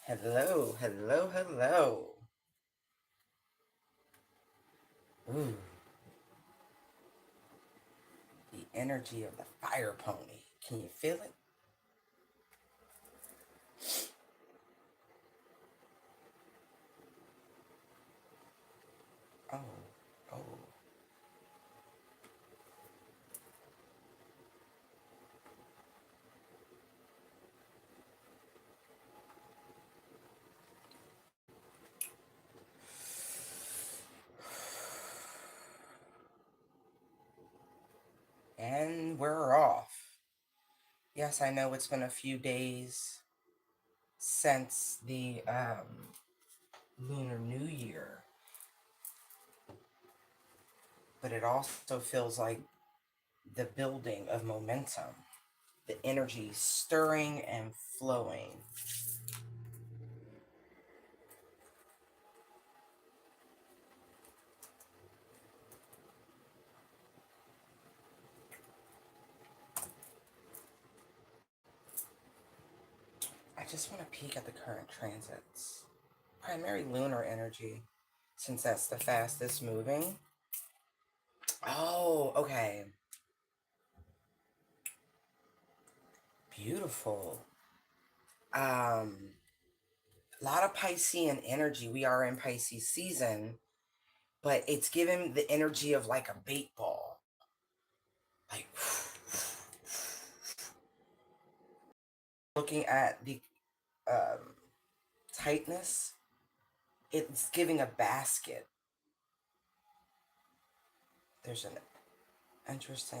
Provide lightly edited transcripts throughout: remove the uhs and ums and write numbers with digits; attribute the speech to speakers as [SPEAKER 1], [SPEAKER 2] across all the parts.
[SPEAKER 1] Hello, hello, hello. Ooh, the energy of the fire pony. Can you feel it? Oh, oh. And we're off. Yes, I know it's been a few days since the Lunar New Year, but it also feels like the building of momentum, the energy stirring and flowing. I just want to peek at the current transits. Primary lunar energy, since that's the fastest moving. Oh, okay. Beautiful. A lot of Piscean energy. We are in Pisces season, but it's given the energy of like a bait ball. Like looking at the um, tightness, it's giving a basket. There's an interesting.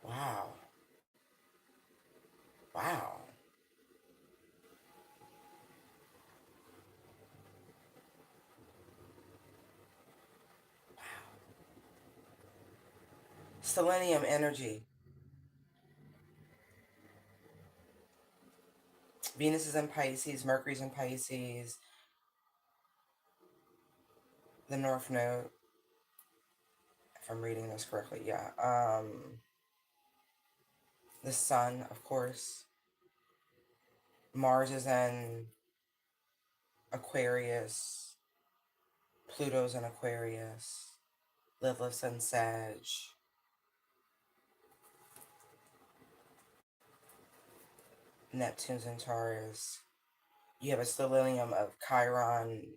[SPEAKER 1] Wow. Wow. Selenium energy. Venus is in Pisces, Mercury's in Pisces, the North Node, if I'm reading this correctly, yeah. The Sun, of course. Mars is in Aquarius. Pluto's in Aquarius. Lilith's in Sag. Neptune's in Taurus. You have a stellium of Chiron,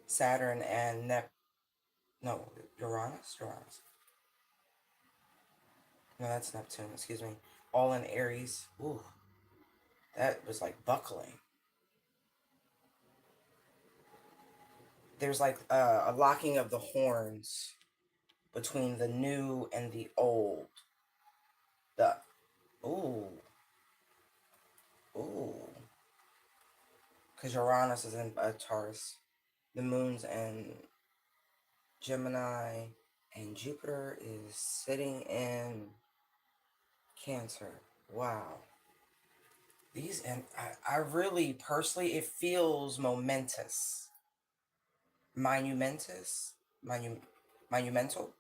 [SPEAKER 1] Saturn, and Uranus? Uranus. No, that's Neptune, excuse me. All in Aries. Ooh, that was like buckling. There's like a locking of the horns between the new and the old. The ooh, ooh, because Uranus is in Taurus, the moon's in Gemini, and Jupiter is sitting in Cancer. Wow. These, and I really personally, it feels momentous, monumentous, monumental.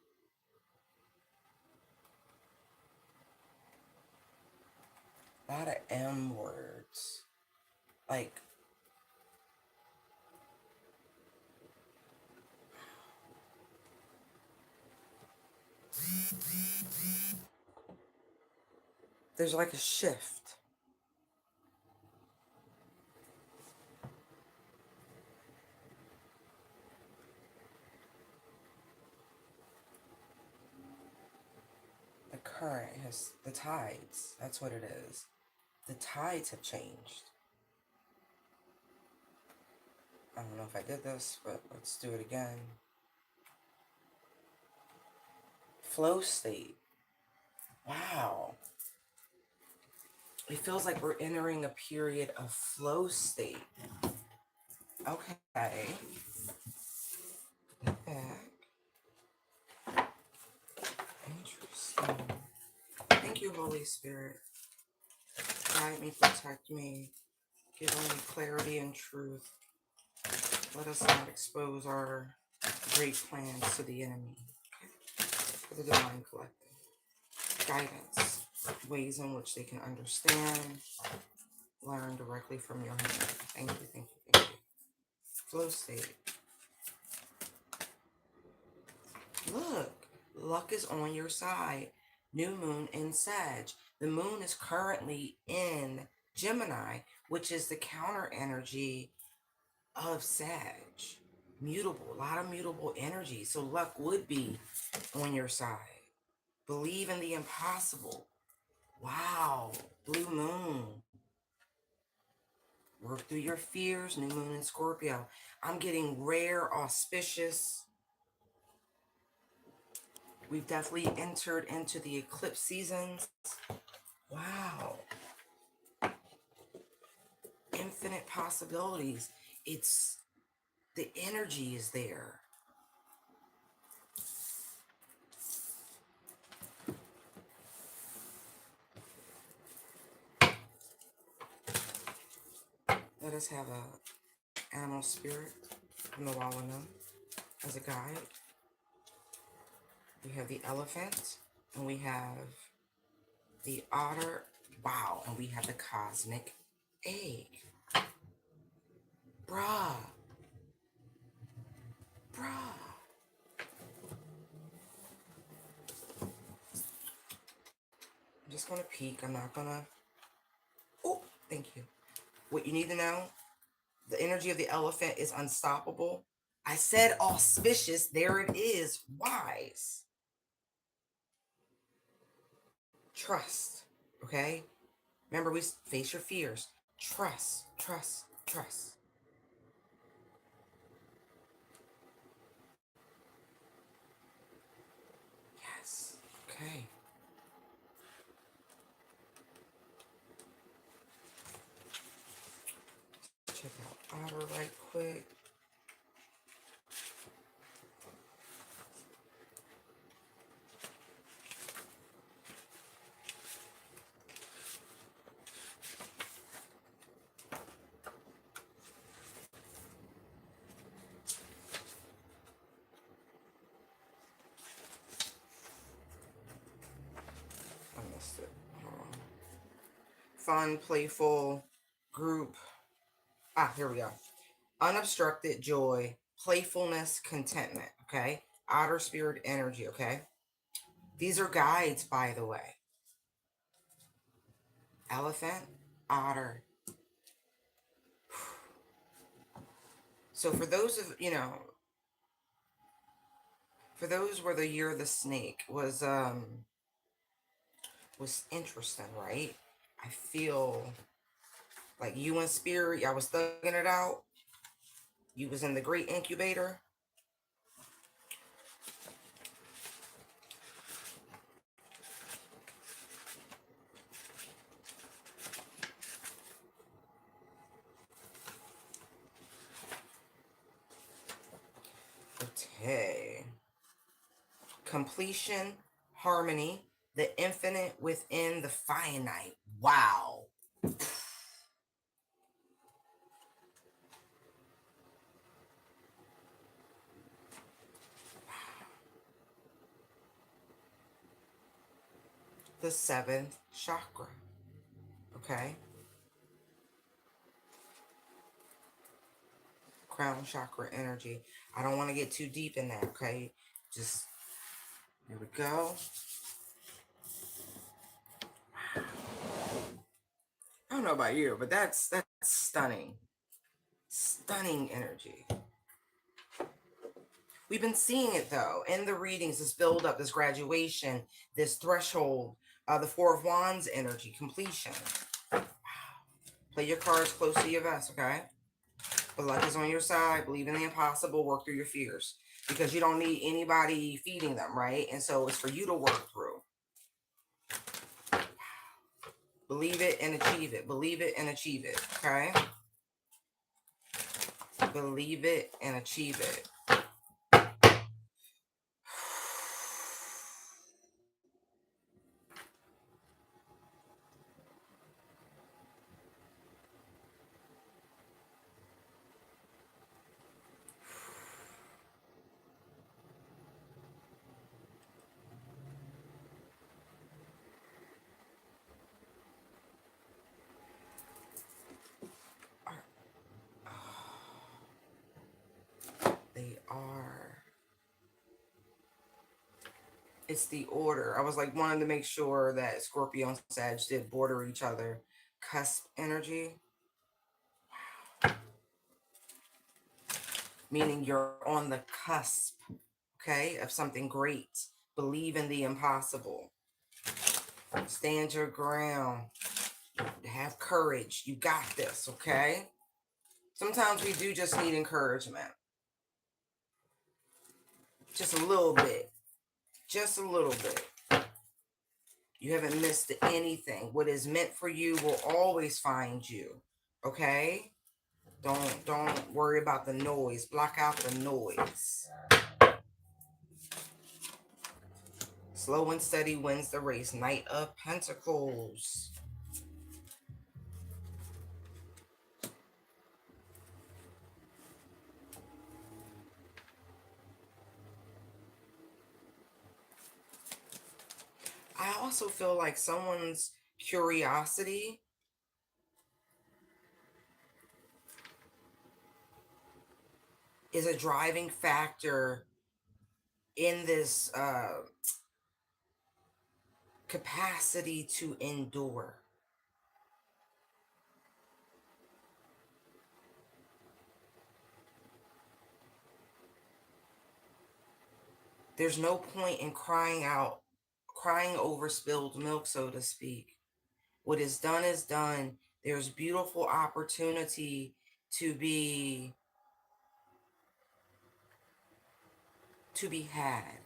[SPEAKER 1] A lot of M words, like there's like a shift. The current has the tides. That's what it is. The tides have changed. I don't know if I did this, but let's do it again. Flow state. Wow. It feels like we're entering a period of flow state. Okay. Back. Interesting. Thank you, Holy Spirit. Guide me, protect me. Give only clarity and truth. Let us not expose our great plans to the enemy. Okay. for the Divine Collective. Guidance. Ways in which they can understand. Learn directly from your hand. Thank you, thank you, thank you. Flow state. Look, luck is on your side. New moon in Sag. The moon is currently in Gemini, which is the counter energy of Sag. Mutable, a lot of mutable energy. So luck would be on your side. Believe in the impossible. Wow, blue moon. Work through your fears, new moon in Scorpio. I'm getting rare, auspicious. We've definitely entered into the eclipse seasons. Wow. Infinite possibilities. It's, the energy is there. Let us have a animal spirit from the Wawano as a guide. We have the elephant, and we have the otter. Wow, and we have the cosmic egg. Bruh. I'm just going to peek. I'm not going to... Oh, thank you. What you need to know, the energy of the elephant is unstoppable. I said auspicious. There it is. Wise. Trust. Okay? Remember, we face your fears. Trust, trust, trust. Yes. Okay. Check out Otter right quick. I missed it. Fun, playful, group. Here we go. Unobstructed joy, playfulness, contentment. Okay. Otter spirit energy. Okay. These are guides, by the way. Elephant, otter. So for those of, for those where the year of the snake was interesting, right? I feel like you in spirit, y'all was thugging it out. You was in the great incubator. Okay. Completion, harmony, the infinite within the finite. Wow. The seventh chakra. Okay. Crown chakra energy. I don't want to get too deep in that, okay? Just, here we go. I don't know about you, but that's stunning. Stunning energy. We've been seeing it, though, in the readings, this build up, this graduation, this threshold, the Four of Wands energy, completion. Wow. Play your cards close to your vest, okay? But luck is on your side. Believe in the impossible. Work through your fears. Because you don't need anybody feeding them, right? And so it's for you to work through. Believe it and achieve it. Believe it and achieve it, okay? Believe it and achieve it. It's the order. I was like wanting to make sure that Scorpio and Sag did border each other. Cusp energy, meaning you're on the cusp, okay, of something great. Believe in the impossible. Stand your ground. Have courage. You got this, okay? Sometimes we do just need encouragement. Just a little bit. Just a little bit. You haven't missed anything. What is meant for you will always find you. Okay? Don't worry about the noise. Block out the noise. Slow and steady wins the race. Knight of Pentacles. I also feel like someone's curiosity is a driving factor in this capacity to endure. There's no point in crying over spilled milk, so to speak. What is done is done. There's beautiful opportunity to be had.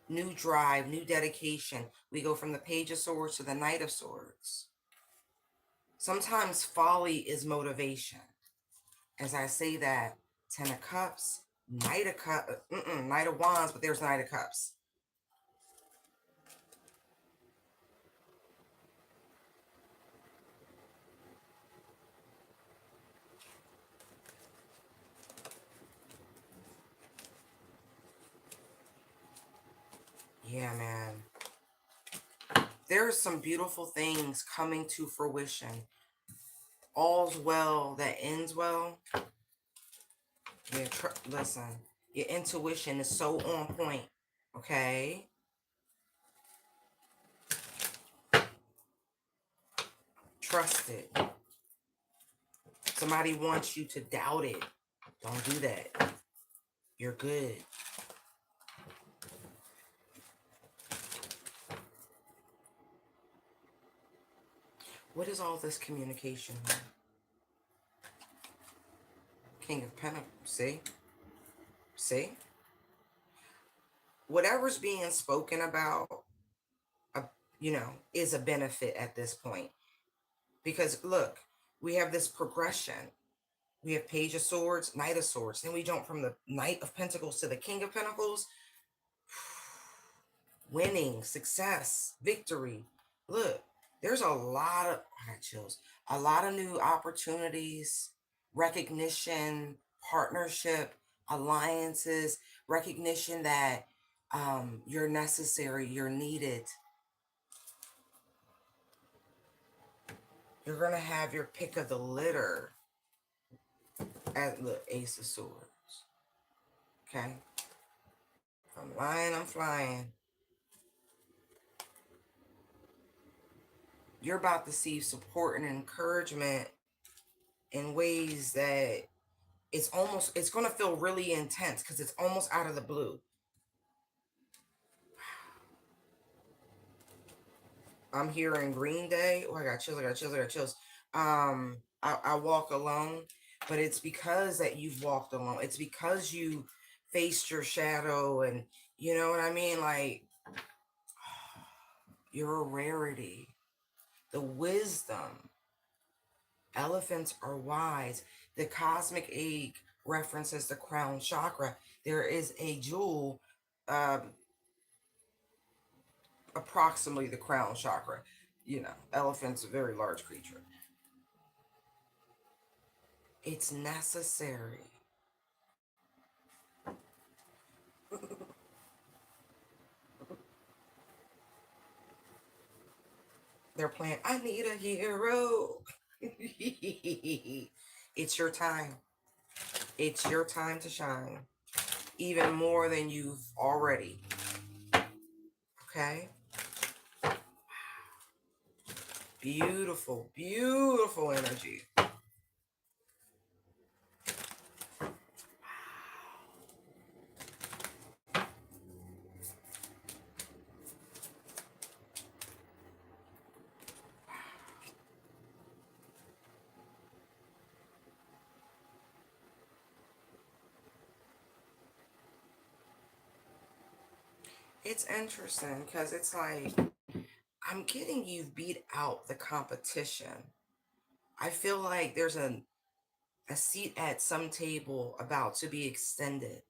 [SPEAKER 1] New drive, new dedication. We go from the Page of Swords to the Knight of Swords. Sometimes folly is motivation. As I say that, Ten of Cups, Knight of Cups, Knight of Wands, but there's Knight of Cups. Yeah, man. There's some beautiful things coming to fruition. All's well that ends well. Yeah, listen. Your intuition is so on point. Okay? Trust it. Somebody wants you to doubt it. Don't do that. You're good. What is all this communication? King of Pentacles. See? See? Whatever's being spoken about, is a benefit at this point. Because look, we have this progression. We have Page of Swords, Knight of Swords. Then we jump from the Knight of Pentacles to the King of Pentacles. Winning, success, victory. Look, there's a lot of, I got chills, a lot of new opportunities, recognition, partnership, alliances, recognition that you're necessary, you're needed. You're going to have your pick of the litter at the Ace of Swords. Okay? If I'm lying, I'm flying. You're about to see support and encouragement in ways that it's going to feel really intense because it's almost out of the blue. I'm hearing Green Day. Oh, I got chills, I got chills, I got chills. I walk alone, but it's because that you've walked alone. It's because you faced your shadow, and you know what I mean? Like, you're a rarity. The wisdom. Elephants are wise. The cosmic egg references the crown chakra. There is a jewel, approximately the crown chakra. Elephant's a very large creature. It's necessary. They're playing, I need a hero. It's your time. It's your time to shine. Even more than you've already. Okay. Beautiful, beautiful energy. It's interesting because it's like I'm getting you've beat out the competition. I feel like there's a seat at some table about to be extended.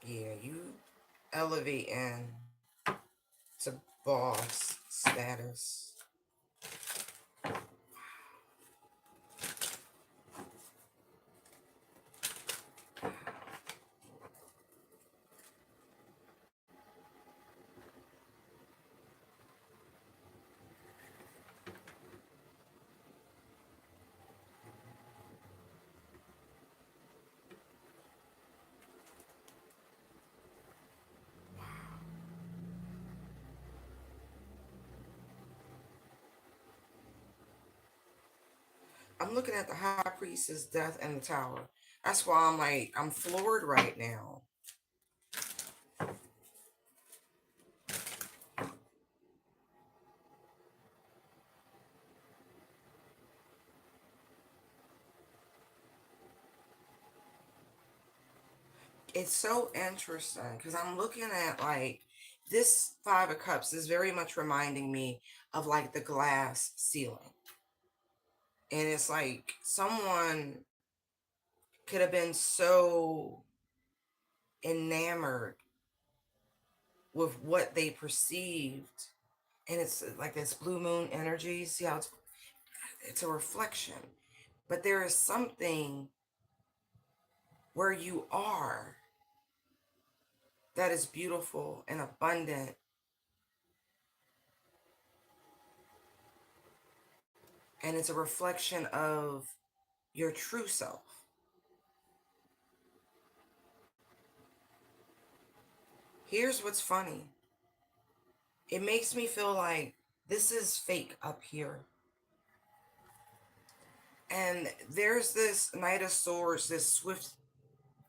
[SPEAKER 1] Yeah, you elevating to boss status. I'm looking at the high priestess death and the tower. That's why I'm like, I'm floored right now. It's so interesting because I'm looking at like this Five of Cups is very much reminding me of like the glass ceiling. And it's like someone could have been so enamored with what they perceived. And it's like this blue moon energy. See how it's a reflection. But there is something where you are that is beautiful and abundant. And it's a reflection of your true self. Here's what's funny. It makes me feel like this is fake up here. And there's this Knight of Swords, this swift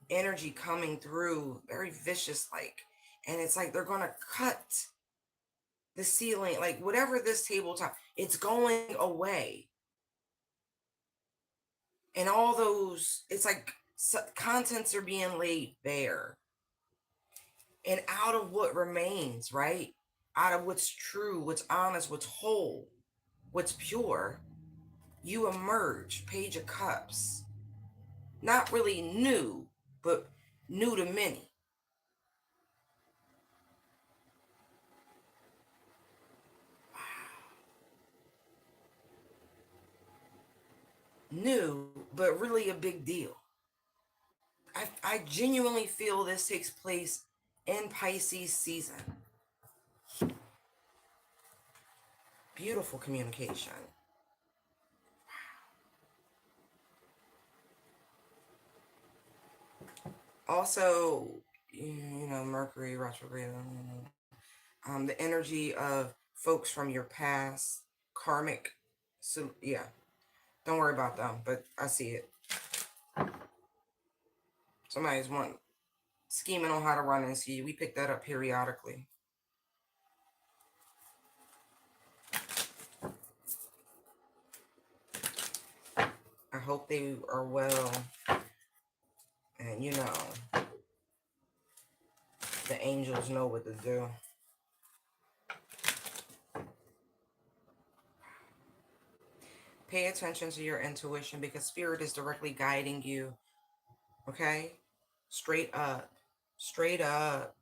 [SPEAKER 1] energy coming through, very vicious like. And it's like they're going to cut the ceiling, like whatever this tabletop, it's going away. And all those, it's like contents are being laid bare. And out of what remains, right? Out of what's true, what's honest, what's whole, what's pure, you emerge. Page of Cups. Not really new, but new to many. New, but really a big deal. I genuinely feel this takes place in Pisces season. Beautiful communication. Also, Mercury retrograde. The energy of folks from your past, karmic. So yeah, don't worry about them. But I see it. Somebody's scheming on how to run into you. We pick that up periodically. I hope they are well. And the angels know what to do. Pay attention to your intuition because spirit is directly guiding you. Okay? Straight up. Straight up.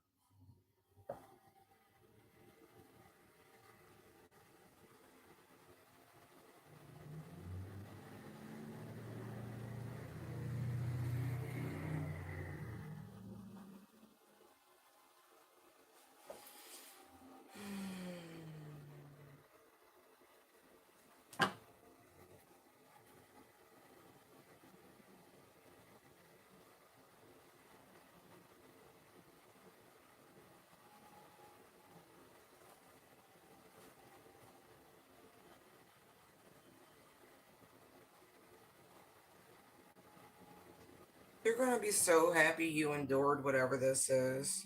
[SPEAKER 1] You're gonna be so happy you endured whatever this is.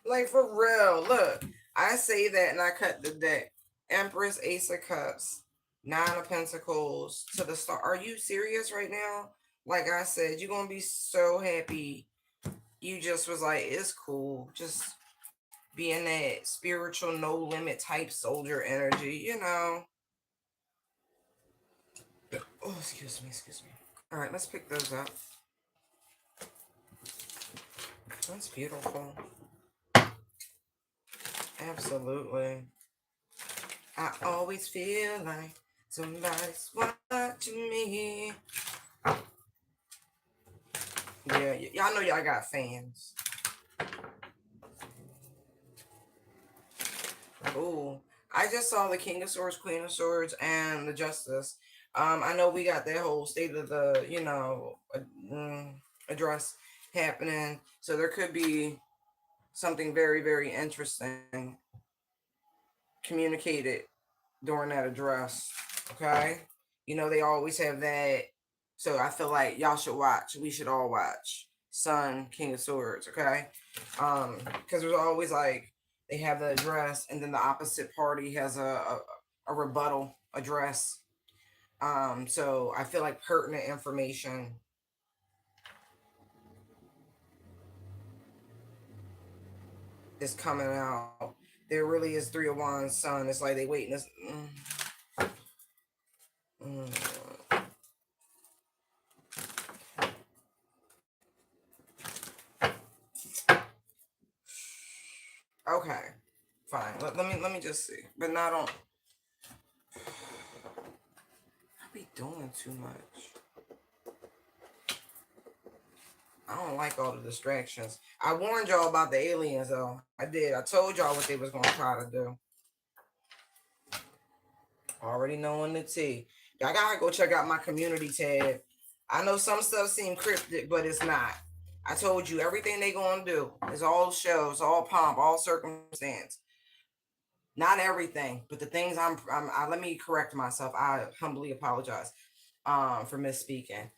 [SPEAKER 1] Like for real. Look, I say that and I cut the deck. Empress, Ace of Cups, Nine of Pentacles to the star. Are you serious right now? Like I said, you're gonna be so happy. You just was like, it's cool. Just being that spiritual, no limit type soldier energy, you know. Oh, excuse me, excuse me. All right, let's pick those up. That's beautiful. Absolutely. I always feel like somebody's watching me. Yeah, y'all know y'all got fans. Ooh, I just saw the King of Swords, Queen of Swords, and the Justice. I know we got that whole state of the, address happening. So there could be something very, very interesting communicated during that address. Okay, they always have that. So I feel like y'all should watch. We should all watch Sun, King of Swords. Okay, because there's always like they have the address, and then the opposite party has a rebuttal address. So I feel like pertinent information is coming out. There really is Three of Wands, Sun. It's like they waiting. This. Mm. Okay, fine. Let me just see. But not on. I be doing too much. I don't like all the distractions. I warned y'all about the aliens, though. I did. I told y'all what they was gonna try to do. Already knowing the T. Y'all gotta go check out my community tab. I know some stuff seem cryptic, but it's not. I told you everything they gonna do is all shows, all pomp, all circumstance. Not everything, but the things let me correct myself. I humbly apologize for misspeaking.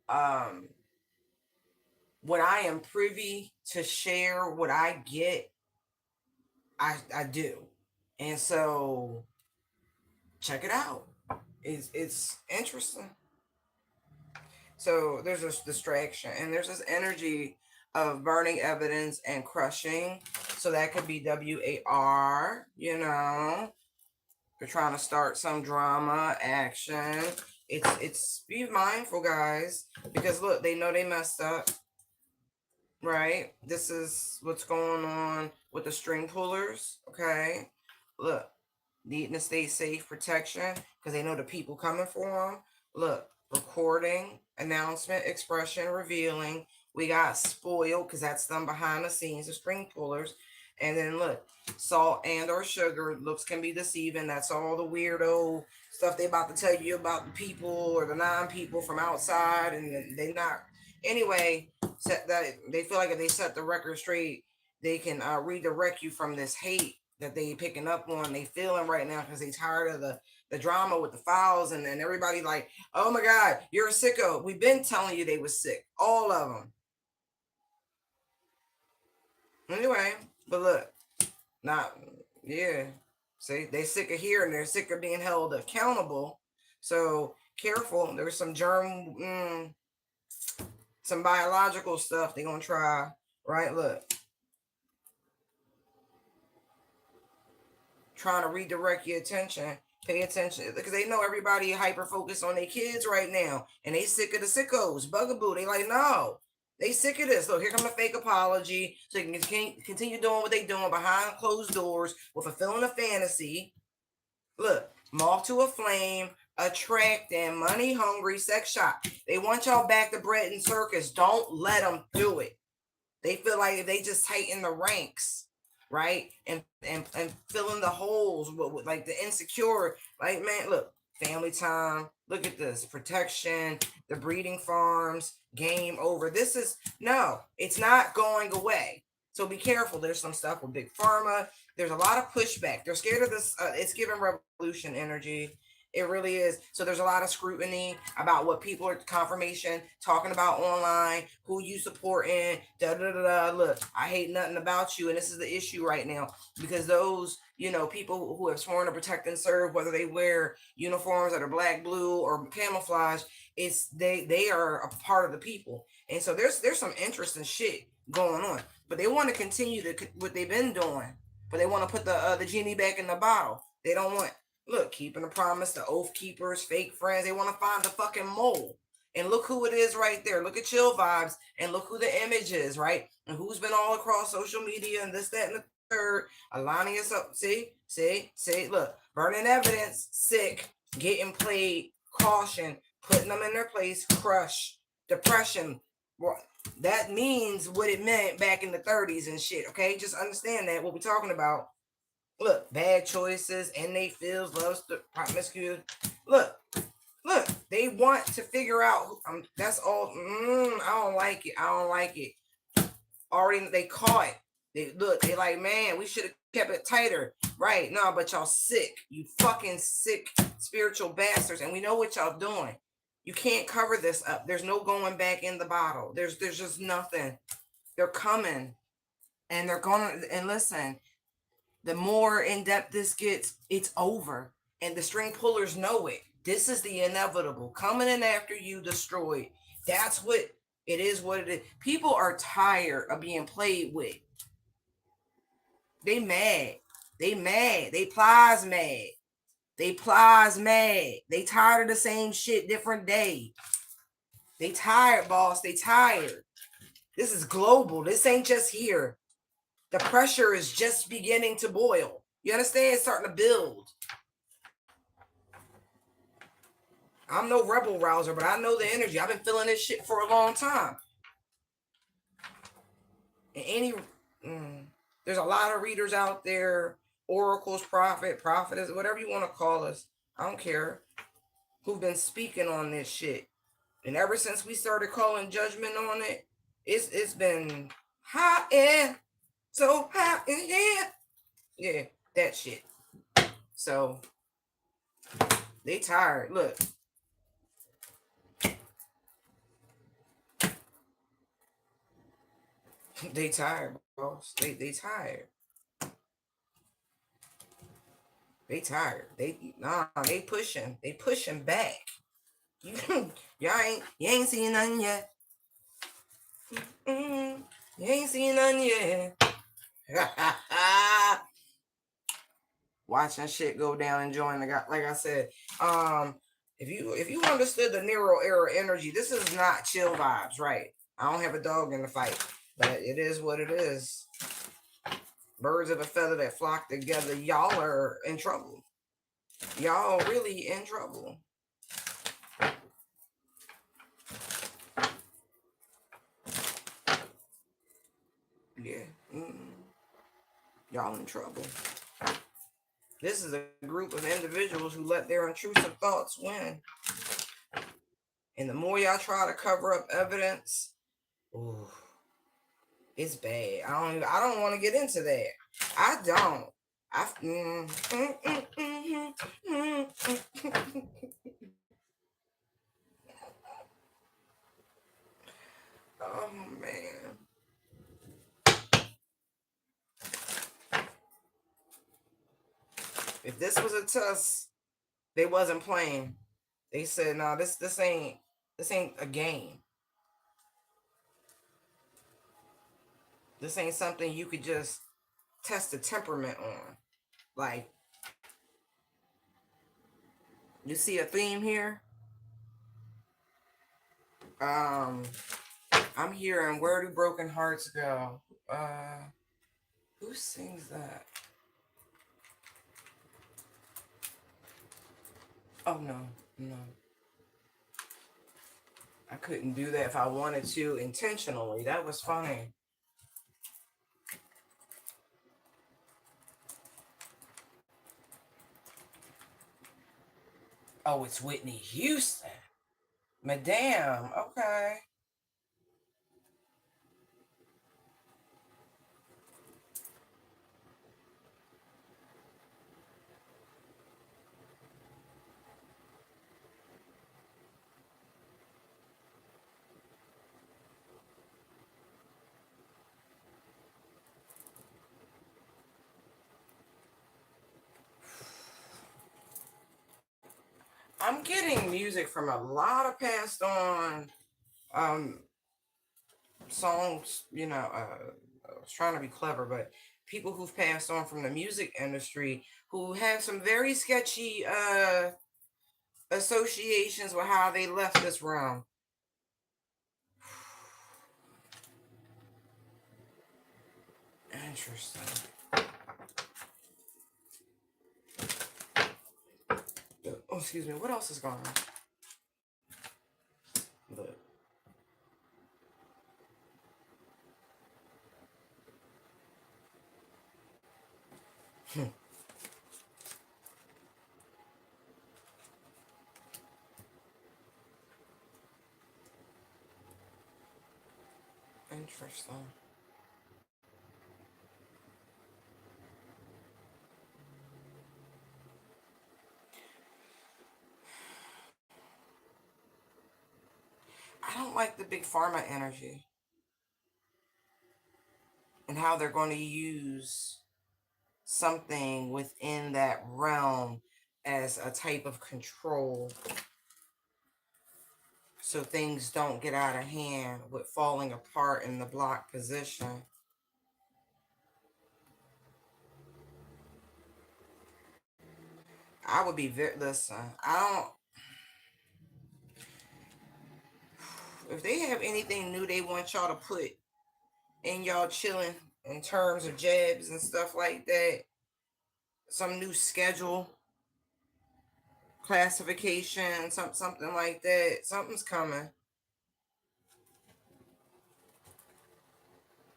[SPEAKER 1] Um, when I am privy to share what I get, I do, and so check it out. It's interesting. So there's this distraction, and there's this energy of burning evidence and crushing. So that could be WAR. They're trying to start some drama, action. It's be mindful, guys, because look, they know they messed up, right? This is what's going on with the string pullers. Okay, look, needing to stay safe, protection, because they know the people coming for them. Look, recording, announcement, expression, revealing. We got spoiled because that's them behind the scenes, the string pullers. And then look, salt and or sugar, looks can be deceiving. That's all the weirdo stuff they about to tell you about the people or the non-people from outside, and they not. Anyway, set that they feel like if they set the record straight, they can redirect you from this hate that they picking up on. They feeling right now because they tired of the drama with the files, and everybody like, oh my god, you're a sicko. We've been telling you they was sick, all of them. Anyway, but look, not yeah. See, they sick of hearing, they're sick of being held accountable. So careful. There's some some biological stuff they're gonna try. Right? Look, trying to redirect your attention. Pay attention because they know everybody hyper focused on their kids right now, and they sick of the sickos, bugaboo. They like no, they sick of this. So here come a fake apology, so they can continue doing what they doing behind closed doors with fulfilling a fantasy. Look, moth to a flame, attracting money hungry sex shop. They want y'all back to bread and circus. Don't let them do it. They feel like if they just tighten the ranks, right, and fill in the holes with like the insecure, like man, look, family time. Look at this protection, the breeding farms, game over. This is no, it's not going away. So be careful. There's some stuff with big pharma. There's a lot of pushback. They're scared of this. It's giving revolution energy. It really is. So there's a lot of scrutiny about what people are confirmation talking about online, who you supporting, da da da da. Look, I hate nothing about you, and this is the issue right now because those, people who have sworn to protect and serve, whether they wear uniforms that are black, blue, or camouflage, it's they are a part of the people, and so there's some interesting shit going on. But they want to continue what they've been doing, but they want to put the genie back in the bottle. They don't want look keeping the promise, the oath keepers, fake friends. They want to find the fucking mole. And look who it is right there. Look at Chill Vibes and look who the image is, right? And who's been all across social media and this, that, and the third, aligning us up. See, look, burning evidence, sick, getting played, caution, putting them in their place, crush, depression. That means what it meant back in the 30s and shit, okay? Just understand that, what we're talking about. Look, bad choices, innate feels, loves, promiscuous. Look, they want to figure out. That's all. I don't like it. I don't like it. Already, they caught it. They like, man, we should have kept it tighter. Right. No, but y'all sick. You fucking sick spiritual bastards. And we know what y'all doing. You can't cover this up. There's no going back in the bottle. There's just nothing. They're coming. And they're gonna, and listen, the more in depth this gets, it's over. And the string pullers know it. This is the inevitable. Coming in after you destroyed. That's what it is, what it is. People are tired of being played with. They mad. They mad. They plies mad. They plies mad. They tired of the same shit, different day. They tired, boss. They tired. This is global. This ain't just here. The pressure is just beginning to boil. You understand? It's starting to build. I'm no rebel rouser, but I know the energy. I've been feeling this shit for a long time. And there's a lot of readers out there, oracles, prophetess, whatever you want to call us. I don't care. Who've been speaking on this shit. And ever since we started calling judgment on it, it's been hot air. So hot in here. Yeah, that shit. So they tired. Look. They tired, boss. They tired. They tired. They pushing. They pushing back. You ain't seen nothing yet. You ain't seen nothing yet. Watching shit go down, enjoying the guy. Like I said, if you understood the Nero era energy, this is not chill vibes, right? I don't have a dog in the fight, but it is what it is. Birds of a feather that flock together. Y'all are in trouble. Y'all really in trouble. Yeah. Y'all in trouble. This is a group of individuals who let their intrusive thoughts win. And the more y'all try to cover up evidence, ooh, it's bad. I don't want to get into that. I don't. Oh man. If this was a test, they wasn't playing. They said, "No, this ain't a game. This ain't something you could just test the temperament on." Like, you see a theme here? I'm hearing "Where Do Broken Hearts Go?" Who sings that? Oh no. I couldn't do that if I wanted to intentionally. That was fine. Oh, it's Whitney Houston. Madame. Okay. I'm getting music from a lot of passed on um songs, I was trying to be clever, but people who've passed on from the music industry who have some very sketchy associations with how they left this realm. Interesting. Oh, excuse me. What else is going on? Look. Interesting. I don't like the big pharma energy and how they're going to use something within that realm as a type of control so things don't get out of hand with falling apart in the block position. I would be very, listen, I don't, if they have anything new they want y'all to put in y'all chilling in terms of jabs and stuff like that, some new schedule, classification, something like that, something's coming.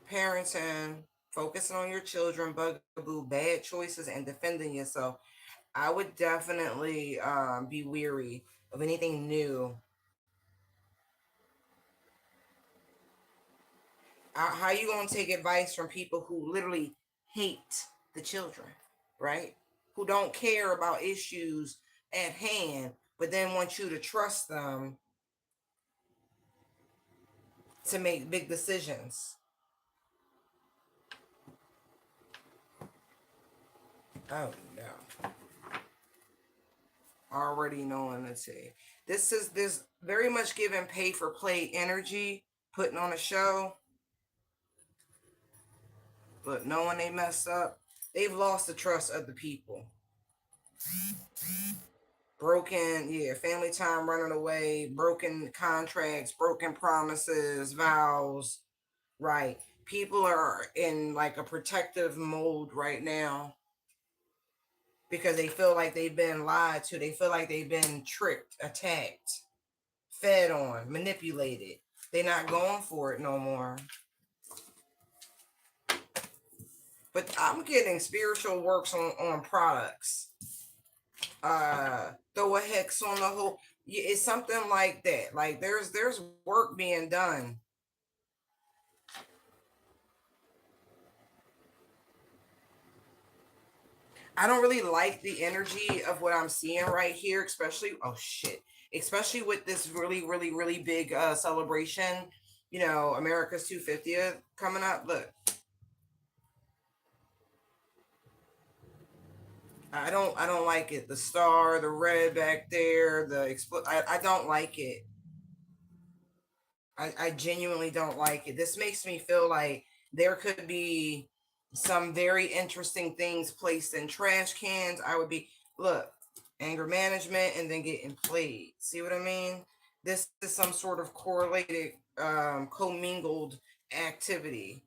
[SPEAKER 1] Parenting, focusing on your children, bugaboo, bad choices, and defending yourself. I would definitely be weary of anything new. How you gonna take advice from people who literally hate the children, right? Who don't care about issues at hand, but then want you to trust them to make big decisions. Oh no. Already knowing the tea. This is this very much giving pay for play energy, putting on a show, but knowing they messed up, they've lost the trust of the people. Broken, yeah, family time running away, broken contracts, broken promises, vows, right? People are in like a protective mode right now because they feel like they've been lied to. They feel like they've been tricked, attacked, fed on, manipulated. They're not going for it no more. But I'm getting spiritual works on products. Throw a hex on the whole. Yeah, it's something like that. Like there's work being done. I don't really like the energy of what I'm seeing right here, especially oh shit, especially with this really big celebration. America's 250th coming up. Look, I don't like it. The star, the red back there, I don't like it. I genuinely don't like it. This makes me feel like there could be some very interesting things placed in trash cans. I would be, look, anger management and then getting played. See what I mean? This is some sort of correlated, commingled activity.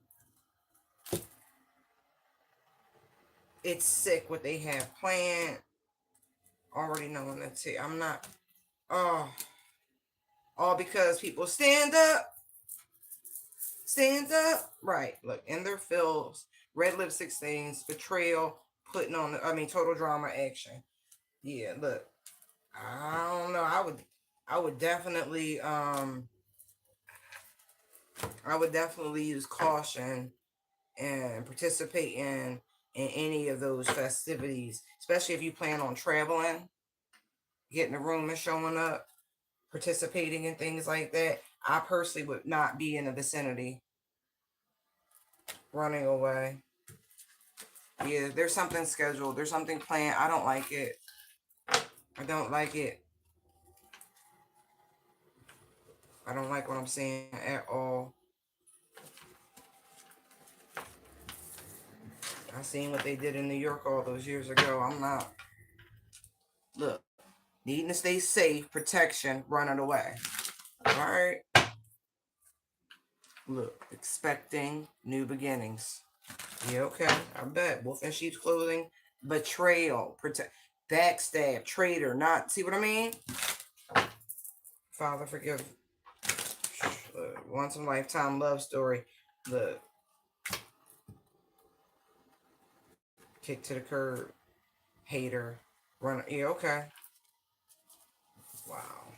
[SPEAKER 1] It's sick what they have planned. Already knowing that. See, I'm not. Oh, all because people stand up. Right. Look, in their fills, red lipstick stains, betrayal, putting on. Total drama action. Yeah. Look, I don't know. I would definitely. I would definitely use caution and participate in any of those festivities, especially if you plan on traveling, getting a room and showing up, participating in things like that. I personally would not be in the vicinity, running away. Yeah, there's something scheduled. There's something planned. I don't like it. I don't like it. I don't like what I'm seeing at all. I seen what they did in New York all those years ago. I'm not. Look, needing to stay safe, protection, running away. All right. Look, expecting new beginnings. Yeah, okay. I bet. Wolf in sheep's clothing. Betrayal. Backstab. Traitor. Not. See what I mean? Father, forgive. Once in a lifetime love story. Look. Kick to the curb. Hater. Run. Yeah, okay. Wow.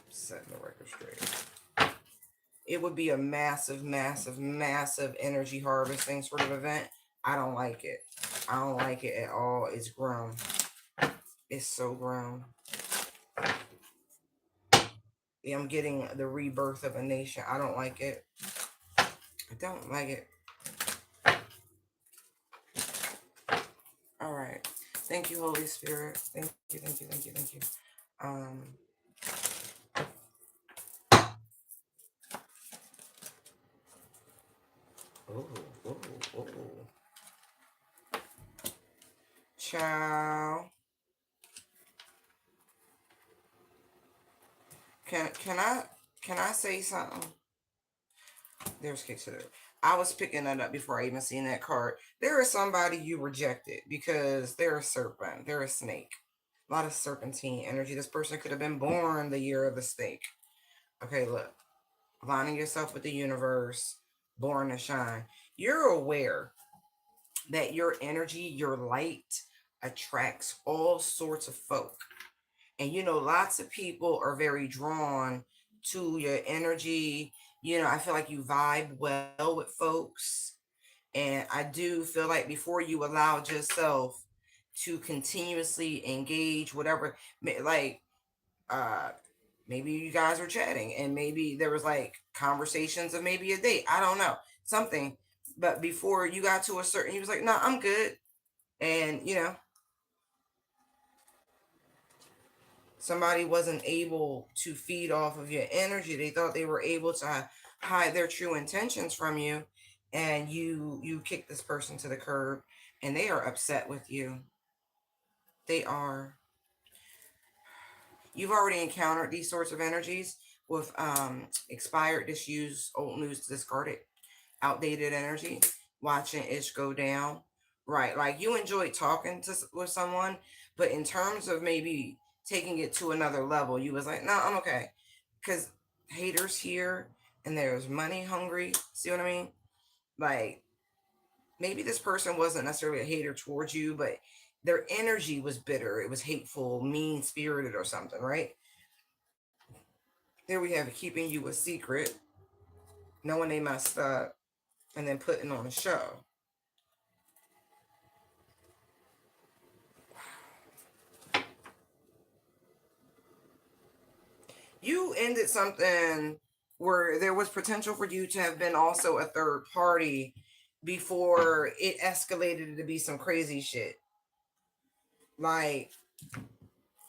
[SPEAKER 1] Setting the record straight. It would be a massive, massive, massive energy harvesting sort of event. I don't like it. I don't like it at all. It's grown. It's so grown. Yeah, I'm getting the rebirth of a nation. I don't like it. I don't like it. All right. Thank you, Holy Spirit. Thank you, thank you, thank you, thank you. Um, oh, oh, oh. Ciao. Can I say something? There's kicks to there. I was picking that up before I even seen that card. There is somebody you rejected because they're a serpent. They're a snake. A lot of serpentine energy. This person could have been born the year of the snake. Okay, look. Aligning yourself with the universe, born to shine. You're aware that your energy, your light attracts all sorts of folk. And lots of people are very drawn to your energy. I feel like you vibe well with folks. And I do feel like before you allowed yourself to continuously engage, whatever, like, uh, maybe you guys were chatting and maybe there was like conversations of maybe a date. I don't know. Something. But before you got to a certain, he was like, no, I'm good. And, somebody wasn't able to feed off of your energy. They thought they were able to hide their true intentions from you. And you kick this person to the curb and they are upset with you. They are. You've already encountered these sorts of energies with expired, disused, old news, discarded, outdated energy, watching it go down. Right. Like you enjoyed talking with someone, but in terms of maybe taking it to another level, you was like, no, I'm okay. Because haters here and there's money hungry. See what I mean? Like maybe this person wasn't necessarily a hater towards you, but their energy was bitter. It was hateful, mean spirited, or something, right? There we have it, keeping you a secret, knowing they messed up, and then putting on a show. You ended something where there was potential for you to have been also a third party before it escalated to be some crazy shit. Like,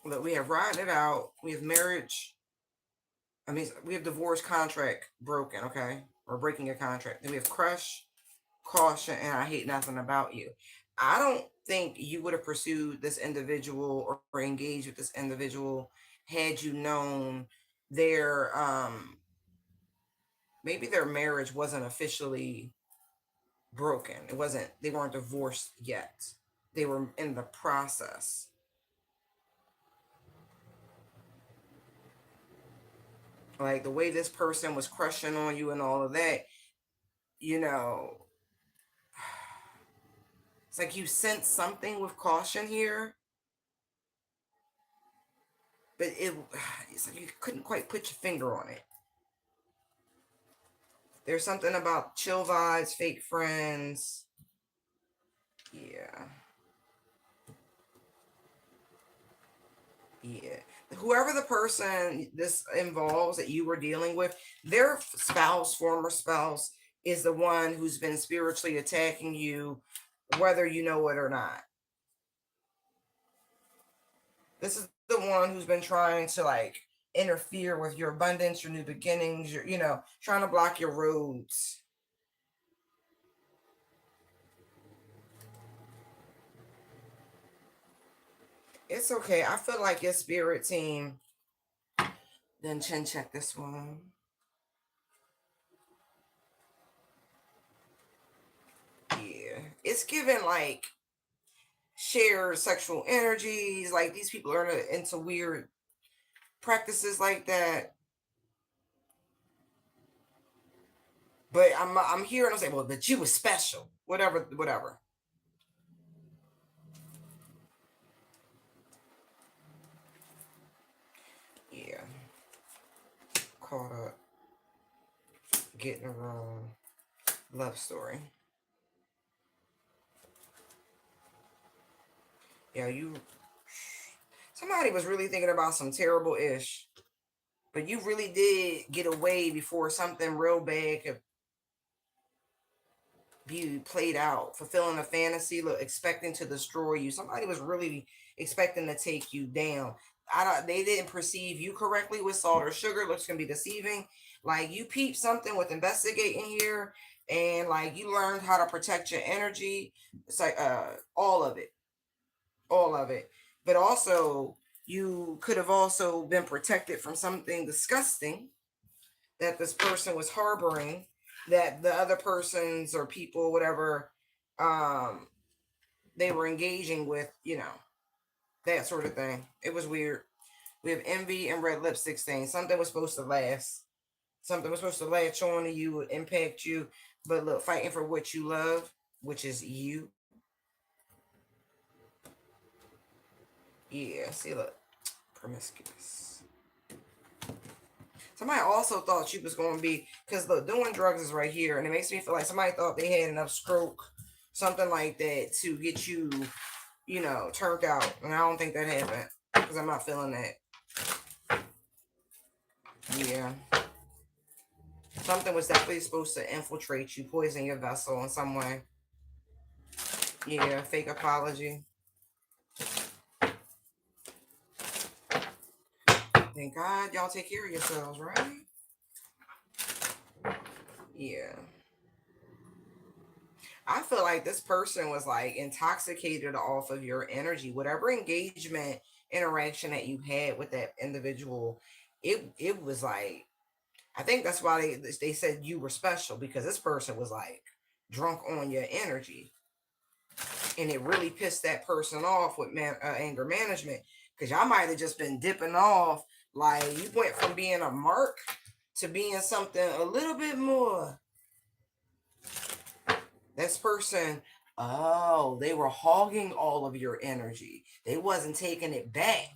[SPEAKER 1] look, we have riding it out, we have marriage. I mean, we have divorce contract broken, okay? Or breaking a contract. Then we have crush, caution, and I hate nothing about you. I don't think you would have pursued this individual or engaged with this individual had you known their maybe their marriage wasn't officially broken. It wasn't, they weren't divorced yet. They were in the process. Like the way this person was crushing on you and all of that, you know, it's like you sense something with caution here, but it's like you couldn't quite put your finger on it. There's something about chill vibes, fake friends. Yeah. Yeah. Whoever the person this involves that you were dealing with, their spouse, former spouse, is the one who's been spiritually attacking you, whether you know it or not. This is the one who's been trying to like interfere with your abundance, your new beginnings, your, trying to block your roads. It's okay. I feel like your spirit team. Then chin check this one. Yeah. It's given like shared sexual energies. Like these people are into weird practices like that. But I'm hearing them say, well, but you was special. Whatever, whatever. Yeah. Caught up. Getting a wrong love story. Yeah, somebody was really thinking about some terrible ish. But you really did get away before something real bad could be played out, fulfilling a fantasy, look, expecting to destroy you. Somebody was really expecting to take you down. They didn't perceive you correctly with salt or sugar. Looks can be deceiving. Like you peeped something with investigating here, and like you learned how to protect your energy. It's like all of it, all of it. But also, you could have also been protected from something disgusting that this person was harboring, that the other persons or people, whatever, um, they were engaging with, that sort of thing. It was weird. We have envy and red lipstick stain. Something was supposed to last. Something was supposed to latch on to you, impact you. But look, fighting for what you love, which is you. Yeah, see, look, promiscuous. Somebody also thought she was going to be, because look, doing drugs is right here, and it makes me feel like somebody thought they had enough stroke, something like that, to get you, turned out. And I don't think that happened, because I'm not feeling that. Yeah. Something was definitely supposed to infiltrate you, poison your vessel in some way. Yeah, fake apology. Thank God y'all take care of yourselves, right? Yeah. I feel like this person was like intoxicated off of your energy, whatever engagement interaction that you had with that individual. It was like, I think that's why they said you were special, because this person was like drunk on your energy, and it really pissed that person off with anger management, because y'all might have just been dipping off. Like you went from being a mark to being something a little bit more. This person, oh, they were hogging all of your energy. They wasn't taking it back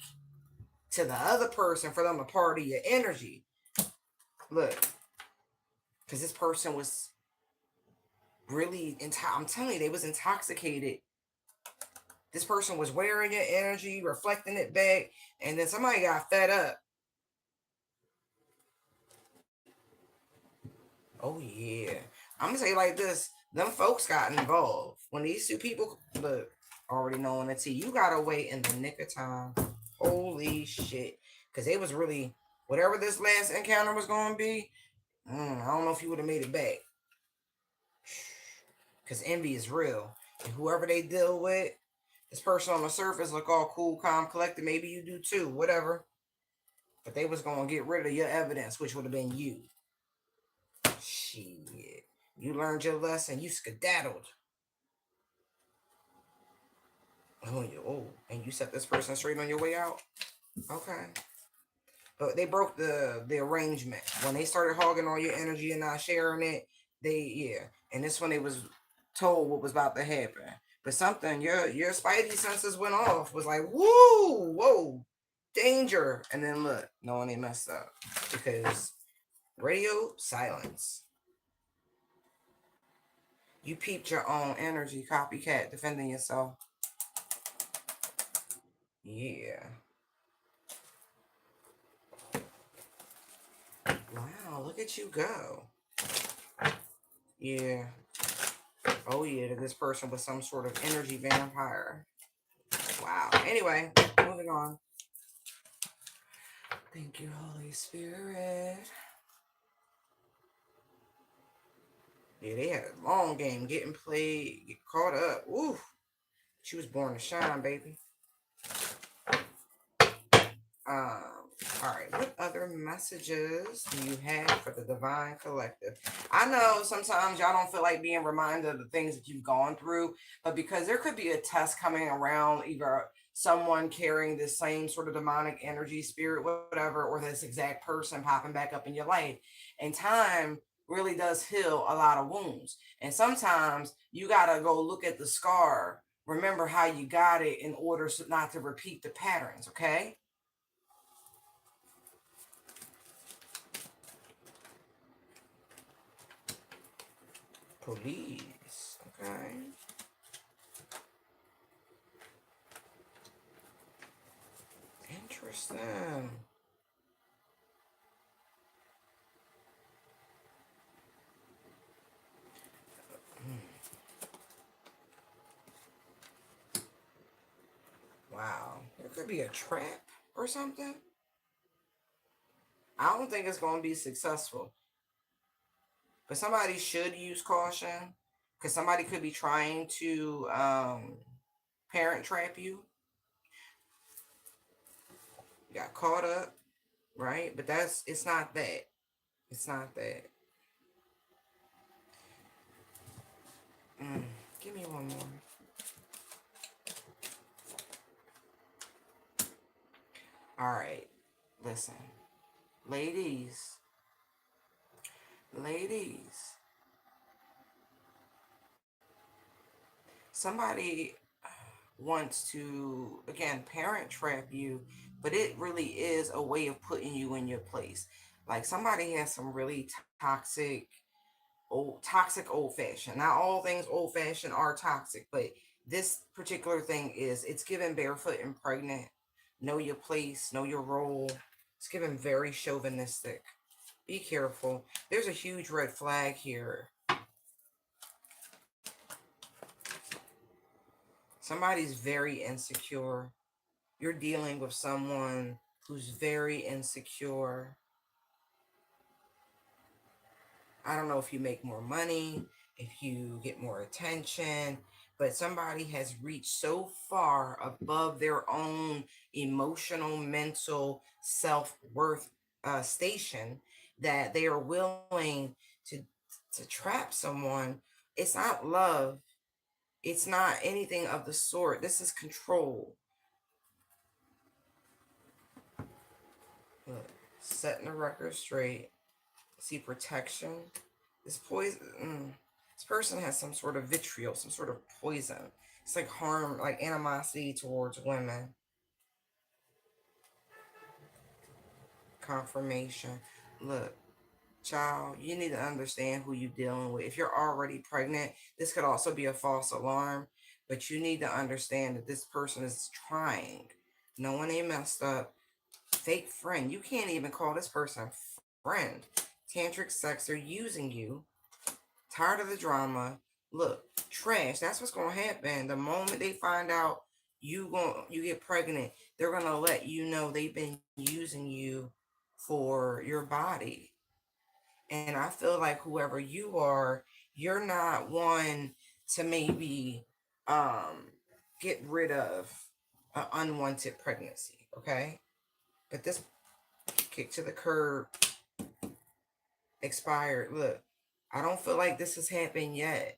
[SPEAKER 1] to the other person for them to party your energy. Look, because this person was really, I'm telling you, they was intoxicated. This person was wearing your energy, reflecting it back, and then somebody got fed up. Oh yeah. I'm gonna say like this. Them folks got involved. When these two people, look, already knowing the tea, you got away in the nick of time. Holy shit. Because they was really, whatever this last encounter was going to be, I don't know if you would have made it back. Because envy is real. And whoever they deal with, this person on the surface look all cool, calm, collected. Maybe you do too, whatever. But they was going to get rid of your evidence, which would have been you. Shit. You learned your lesson. You skedaddled. Oh, and you set this person straight on your way out? Okay. But they broke the arrangement. When they started hogging all your energy and not sharing it, yeah. And this when they was told what was about to happen. But something, your spidey senses went off, was like, woo, whoa, danger. And then look, knowing they messed up. Because radio silence. You peeped your own energy, copycat, defending yourself. Yeah. Wow, look at you go. Yeah. Oh yeah, this person was some sort of energy vampire. Wow. Anyway, moving on. Thank you, Holy Spirit. Yeah, they had a long game getting played, get caught up. Ooh, she was born to shine, baby. All right, what other messages do you have for the Divine Collective? I know sometimes y'all don't feel like being reminded of the things that you've gone through, but because there could be a test coming around, either someone carrying the same sort of demonic energy, spirit, whatever, or this exact person popping back up in your life. And time really does heal a lot of wounds. And sometimes you got to go look at the scar, remember how you got it in order not to repeat the patterns, okay? Police. Okay. Interesting. Wow. There could be a trap or something. I don't think it's going to be successful. But somebody should use caution because somebody could be trying to parent trap you. You got caught up, right? But it's not that. It's not that. Mm. Give me one more. All right. Listen. Ladies. Ladies. Somebody wants to, again, parent trap you, but it really is a way of putting you in your place. Like somebody has some really toxic old fashioned. Not all things old fashioned are toxic, but this particular thing is, it's given barefoot and pregnant. Know your place, know your role. It's given very chauvinistic. Be careful. There's a huge red flag here. Somebody's very insecure. You're dealing with someone who's very insecure. I don't know if you make more money, if you get more attention, but somebody has reached so far above their own emotional, mental self worth station that they are willing to trap someone. It's not love. It's not anything of the sort. This is control. Look, setting the record straight. See protection. This poison. This person has some sort of vitriol, some sort of poison. It's like harm, like animosity towards women. Confirmation. Look, child, you need to understand who you're dealing with. If you're already pregnant, this could also be a false alarm, but you need to understand that this person is trying. No one ain't messed up. Fake friend. You can't even call this person friend. Tantric sex, they're using you. Tired of the drama. Look, trash. That's what's gonna happen. The moment they find out you get pregnant, they're gonna let you know they've been using you for your body. And I feel like whoever you are, you're not one to maybe um get rid of an unwanted pregnancy, okay? But this kick to the curb, expired. Look, I don't feel like this has happened yet.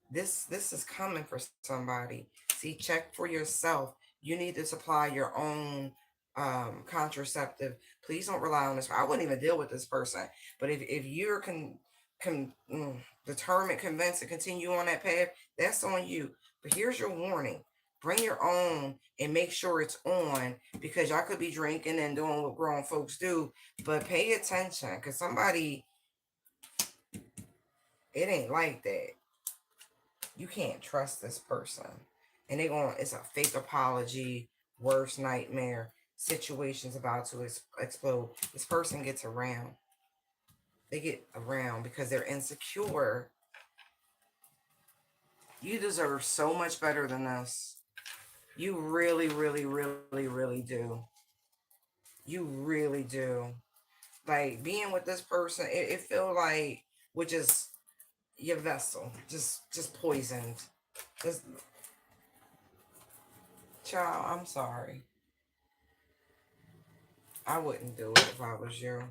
[SPEAKER 1] This is coming for somebody. See, check for yourself. You need to supply your own contraceptive. Please don't rely on this. I wouldn't even deal with this person. But if you're determined, convinced to continue on that path, that's on you. But here's your warning. Bring your own and make sure it's on, because y'all could be drinking and doing what grown folks do. But pay attention, because somebody, it ain't like that. You can't trust this person. And it's a fake apology, worst nightmare, situation's about to explode. This person gets around. They get around because they're insecure. You deserve so much better than this. You really, really, really, really do. You really do. Like being with this person, it feel like, which is your vessel, just poisoned. Just, child, I'm sorry. I wouldn't do it if I was you.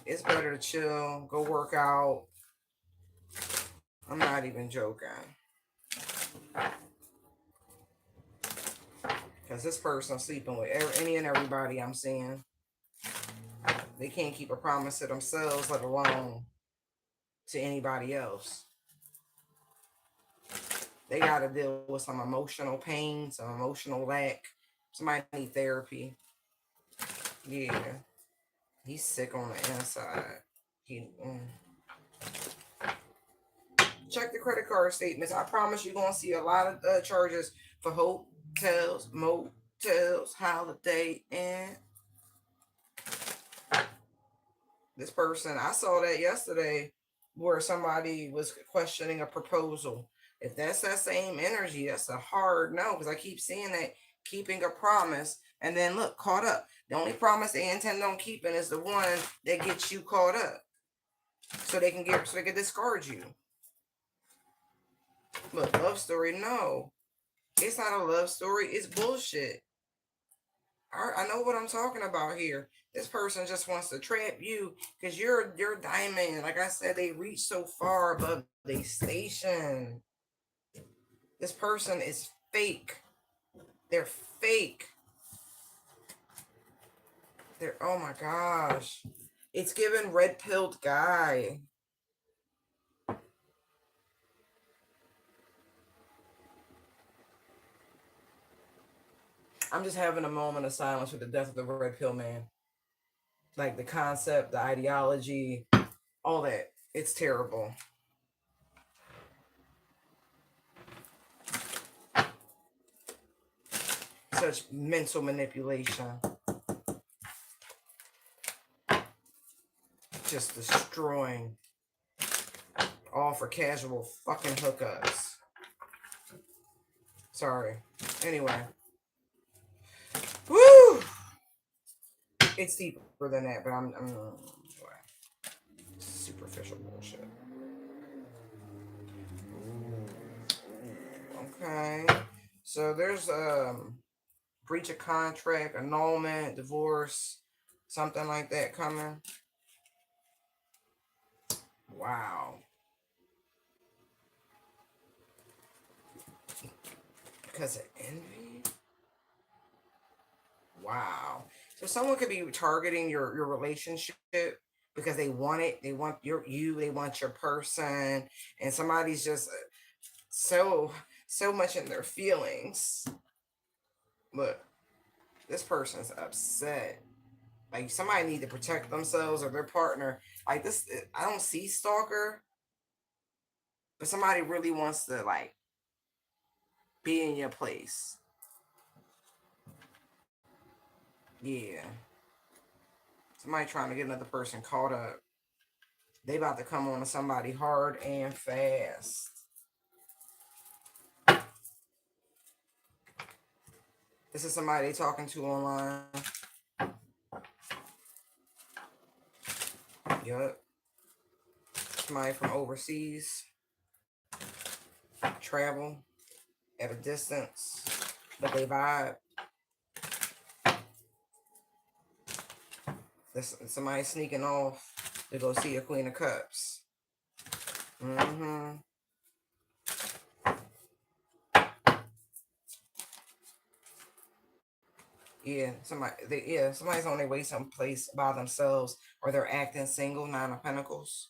[SPEAKER 1] It's better to chill, go work out. I'm not even joking. Because this person sleeping with any and everybody I'm seeing. They can't keep a promise to themselves, let alone to anybody else. They got to deal with some emotional pain, some emotional lack. Somebody need therapy. Yeah. He's sick on the inside. He Check the credit card statements. I promise you're going to see a lot of charges for hotels, motels, holiday, and this person. I saw that yesterday where somebody was questioning a proposal. If that's that same energy, that's a hard no, because I keep seeing that keeping a promise and then look caught up. The only promise they intend on keeping is the one that gets you caught up, so they can discard you. Look, love story, no. It's not a love story. It's bullshit. I know what I'm talking about here. This person just wants to trap you because you're diamond. Like I said, they reach so far above their station. This person is fake. They're fake. They're, oh my gosh. It's given red pilled guy. I'm just having a moment of silence with the death of the red pill man. Like the concept, the ideology, all that. It's terrible. Such mental manipulation. Just destroying. All for casual fucking hookups. Sorry. Anyway. Woo! It's deeper than that, but I'm superficial bullshit. Okay. So there's breach of contract, annulment, divorce, something like that coming. Wow. Because of envy? Wow. So someone could be targeting your relationship because they want it. They want they want your person, and somebody's just so much in their feelings. Look, this person's upset. Like somebody need to protect themselves or their partner. Like this, I don't see stalker, but somebody really wants to like be in your place. Yeah, somebody trying to get another person caught up. They about to come on to somebody hard and fast. This is somebody they talking to online. Yup. Somebody from overseas. Travel at a distance. But they vibe. This somebody sneaking off to go see a Queen of Cups. Mm-hmm. Somebody's on their way someplace by themselves, or they're acting single. Nine of Pentacles.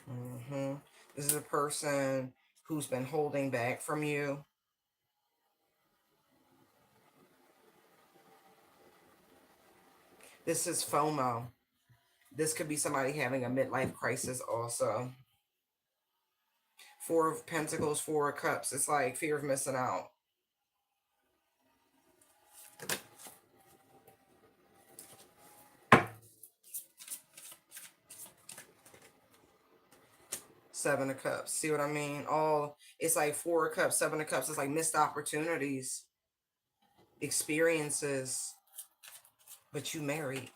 [SPEAKER 1] Mm-hmm. This is a person who's been holding back from you. This is FOMO. This could be somebody having a midlife crisis also. Four of Pentacles, Four of Cups. It's like fear of missing out. Seven of Cups. See what I mean? All it's like Four of Cups, Seven of Cups. It's like missed opportunities, experiences. But you married.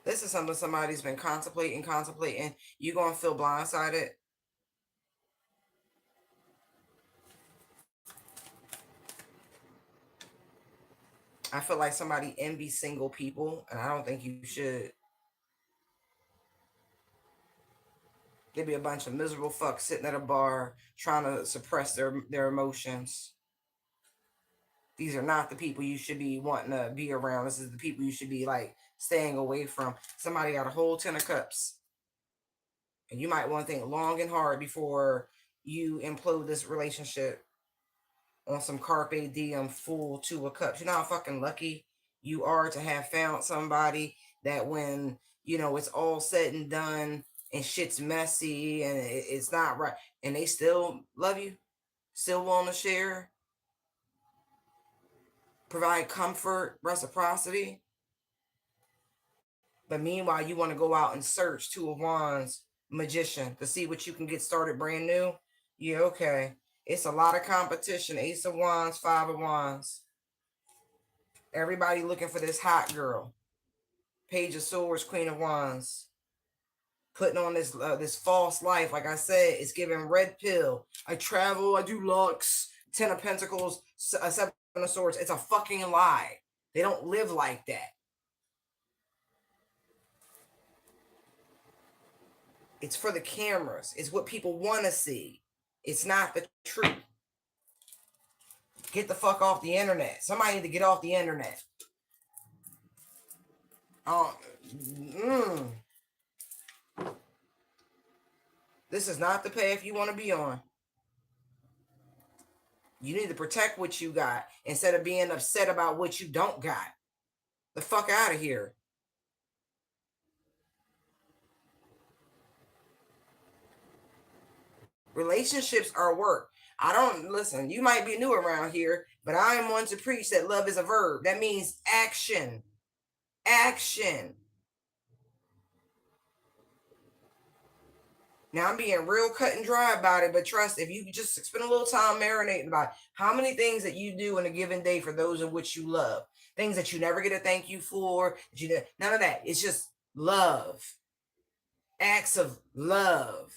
[SPEAKER 1] This is something somebody's been contemplating. You gonna feel blindsided. I feel like somebody envies single people, and I don't think you should. There'd be a bunch of miserable fucks sitting at a bar trying to suppress their emotions. These are not the people you should be wanting to be around. This is the people you should be like staying away from. Somebody got a whole 10 of cups. And you might want to think long and hard before you implode this relationship on some carpe diem full 2 of cups. You know how fucking lucky you are to have found somebody that when, it's all said and done and shit's messy and it's not right and they still love you, still want to share, provide comfort, reciprocity. But meanwhile, you want to go out and search 2 of Wands, Magician, to see what you can get started brand new. Yeah, okay. It's a lot of competition. Ace of Wands, 5 of Wands. Everybody looking for this hot girl. Page of Swords, Queen of Wands. Putting on this false life. Like I said, it's giving red pill. I travel, I do looks. 10 of Pentacles, 7 of Swords. It's a fucking lie. They don't live like that. It's for the cameras. It's what people want to see. It's not the truth. Get the fuck off the internet. Somebody need to get off the internet. This is not the path you want to be on. You need to protect what you got instead of being upset about what you don't got. The fuck out of here. Relationships are work. I don't listen. You might be new around here, but I am one to preach that love is a verb. That means action. Action. Now I'm being real cut and dry about it, but trust, if you just spend a little time marinating about how many things that you do in a given day for those in which you love, things that you never get a thank you for, none of that. It's just love, acts of love.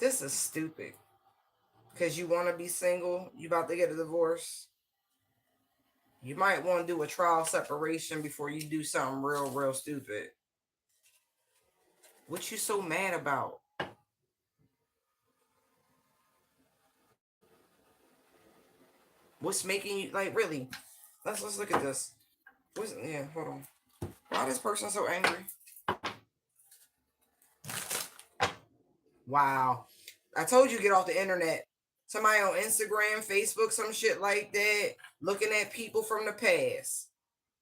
[SPEAKER 1] This is stupid. Because you want to be single, you about to get a divorce. You might want to do a trial separation before you do something real, real stupid. What you so mad about? What's making you like really? Let's look at this. Hold on. Why is this person so angry? Wow. I told you get off the internet. Somebody on Instagram, Facebook, some shit like that, looking at people from the past.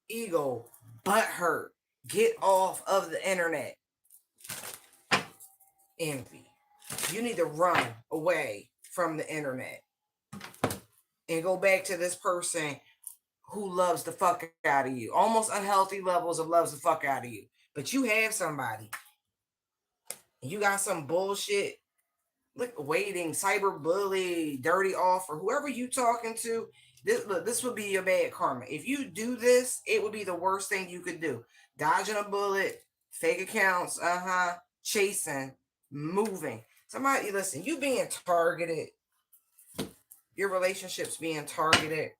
[SPEAKER 1] Ego, butt hurt. Get off of the internet. Envy. You need to run away from the internet and go back to this person who loves the fuck out of you. Almost unhealthy levels of loves the fuck out of you. But you have somebody. You got some bullshit. Look, waiting, cyberbully, dirty offer, whoever you talking to. This would be your bad karma. If you do this, it would be the worst thing you could do. Dodging a bullet, fake accounts, chasing, moving. Somebody, listen, you being targeted. Your relationship's being targeted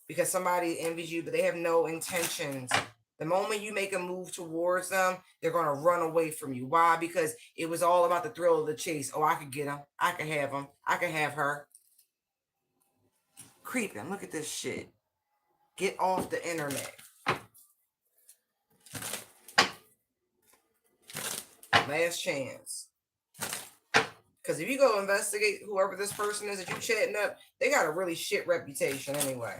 [SPEAKER 1] because somebody envies you, but they have no intentions. The moment you make a move towards them, they're going to run away from you. Why? Because it was all about the thrill of the chase. Oh, I could get him. I could have him. I could have her. Creeping. Look at this shit. Get off the internet. Last chance. Because if you go investigate whoever this person is that you're chatting up, they got a really shit reputation anyway.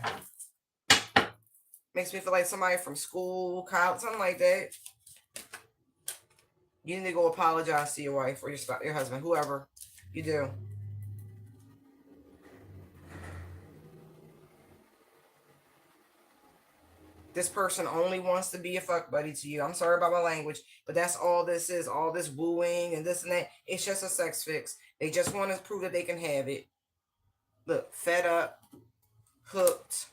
[SPEAKER 1] Makes me feel like somebody from school, college, something like that. You need to go apologize to your wife or your husband, whoever you do. This person only wants to be a fuck buddy to you. I'm sorry about my language, but that's all this is. All this wooing and this and that. It's just a sex fix. They just want to prove that they can have it. Look, fed up, hooked.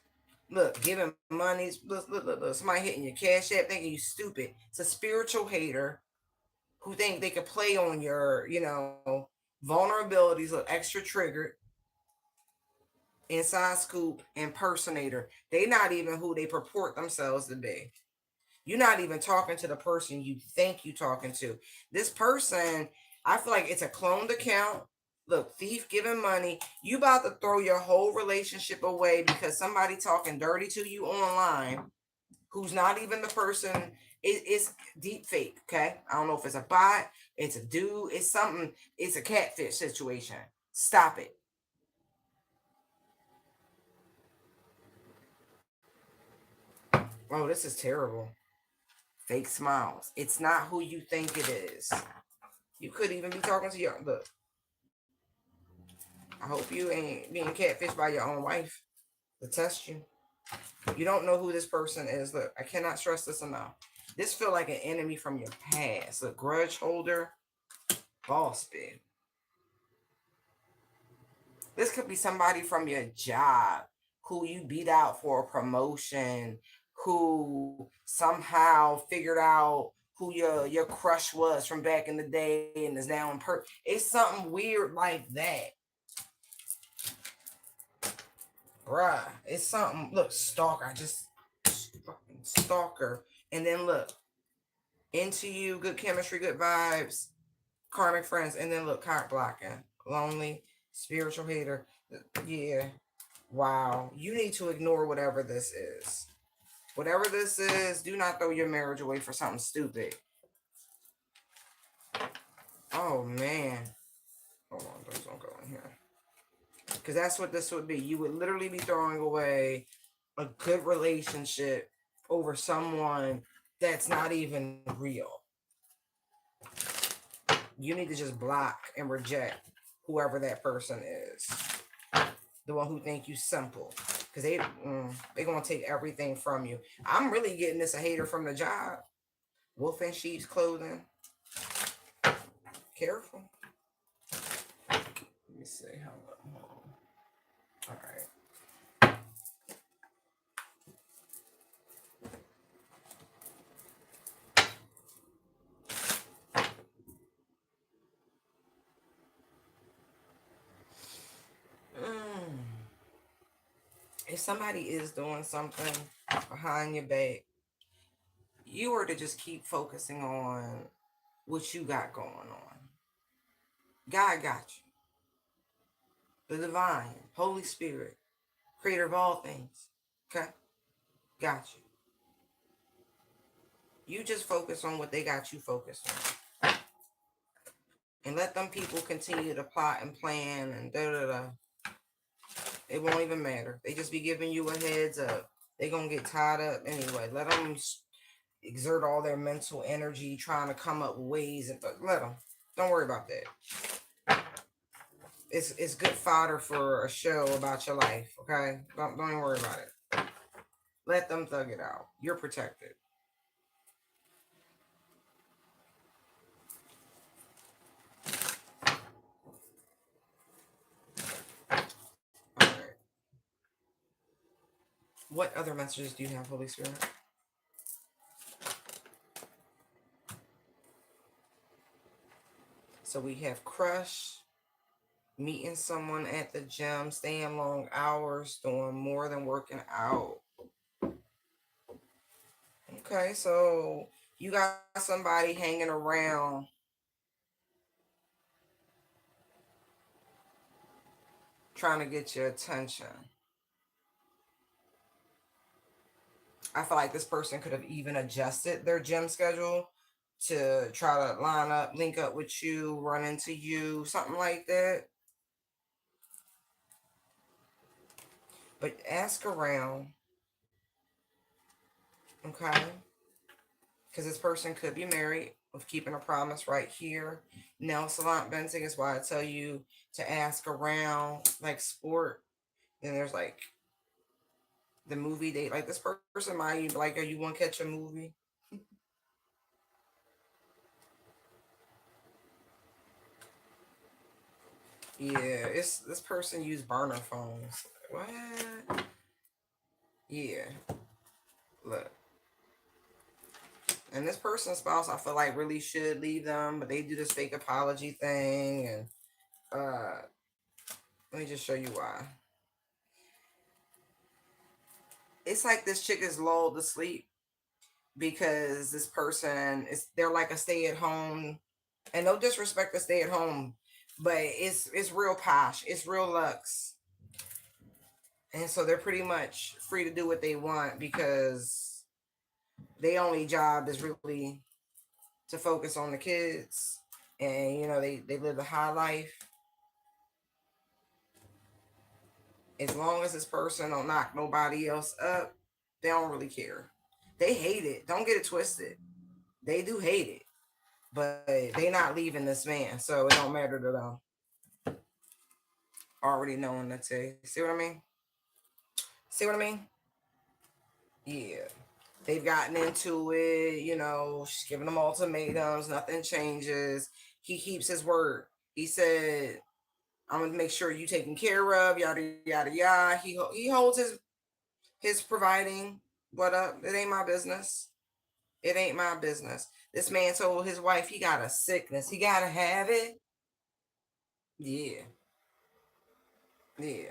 [SPEAKER 1] Look, giving money. Look. Somebody hitting your cash app thinking you stupid. It's a spiritual hater who think they could play on your, vulnerabilities. Look, extra triggered, inside scoop, impersonator. They not even who they purport themselves to be. You're not even talking to the person you think you talking to. This person, I feel like it's a cloned account. Look, thief giving money. You about to throw your whole relationship away because somebody talking dirty to you online who's not even the person. It's deep fake, okay? I don't know if it's a bot, it's a dude, it's something, it's a catfish situation. Stop it. Oh, this is terrible. Fake smiles. It's not who you think it is. You could even be talking to your look. I hope you ain't being catfished by your own wife to test you. You don't know who this person is. Look, I cannot stress this enough. This feel like an enemy from your past. A grudge holder, boss bitch. This could be somebody from your job who you beat out for a promotion, who somehow figured out who your crush was from back in the day and is now in it's something weird like that. Bruh, it's something. Look, stalker. I just fucking stalker. And then look, into you, good chemistry, good vibes, karmic friends. And then look, cock blocking, lonely, spiritual hater. Yeah. Wow. You need to ignore whatever this is. Whatever this is, do not throw your marriage away for something stupid. Oh, man. Hold on, those don't go in here. Because that's what this would be. You would literally be throwing away a good relationship over someone that's not even real. You need to just block and reject whoever that person is. The one who think you simple. Because they going to take everything from you. I'm really getting this a hater from the job. Wolf in sheep's clothing. Careful. Let me see. Hold on. All right. If somebody is doing something behind your back, you are to just keep focusing on what you got going on. God got you. The divine, Holy Spirit, creator of all things. Okay? Got you. You just focus on what they got you focused on. And let them people continue to plot and plan and da. It won't even matter. They just be giving you a heads up. They gonna get tied up anyway. Let them exert all their mental energy trying to come up with ways and let them. Don't worry about that. It's good fodder for a show about your life. Okay, don't even worry about it. Let them thug it out. You're protected. All right. What other messages do you have, Holy Spirit? So we have crush, meeting someone at the gym, staying long hours, doing more than working out. Okay, so you got somebody hanging around trying to get your attention. I feel like this person could have even adjusted their gym schedule to try to line up, link up with you, run into you, something like that. But ask around, okay? Because this person could be married with keeping a promise right here. Now, Salant Benting is why I tell you to ask around, like sport. And there's like the movie date. Like this person might like, are you want to catch a movie? Yeah, it's this person use burner phones. What? Yeah, look. And this person's spouse, I feel like really should leave them, but they do this fake apology thing. And let me just show you why. It's like this chick is lulled to sleep because this person is they're like a stay at home, and no disrespect to stay at home, but it's real posh, it's real luxe, and so they're pretty much free to do what they want because their only job is really to focus on the kids, and they live a high life. As long as this person don't knock nobody else up, they don't really care. They hate it, don't get it twisted, they do hate it, but they not leaving this man, so it don't matter to them. Already knowing that they see what I mean. See what I mean? Yeah. They've gotten into it, she's giving them ultimatums, nothing changes. He keeps his word. He said, I'm gonna make sure you taken care of, yada yada yada. He holds his providing. What up? It ain't my business. It ain't my business. This man told his wife he got a sickness. He gotta have it. Yeah. Yeah.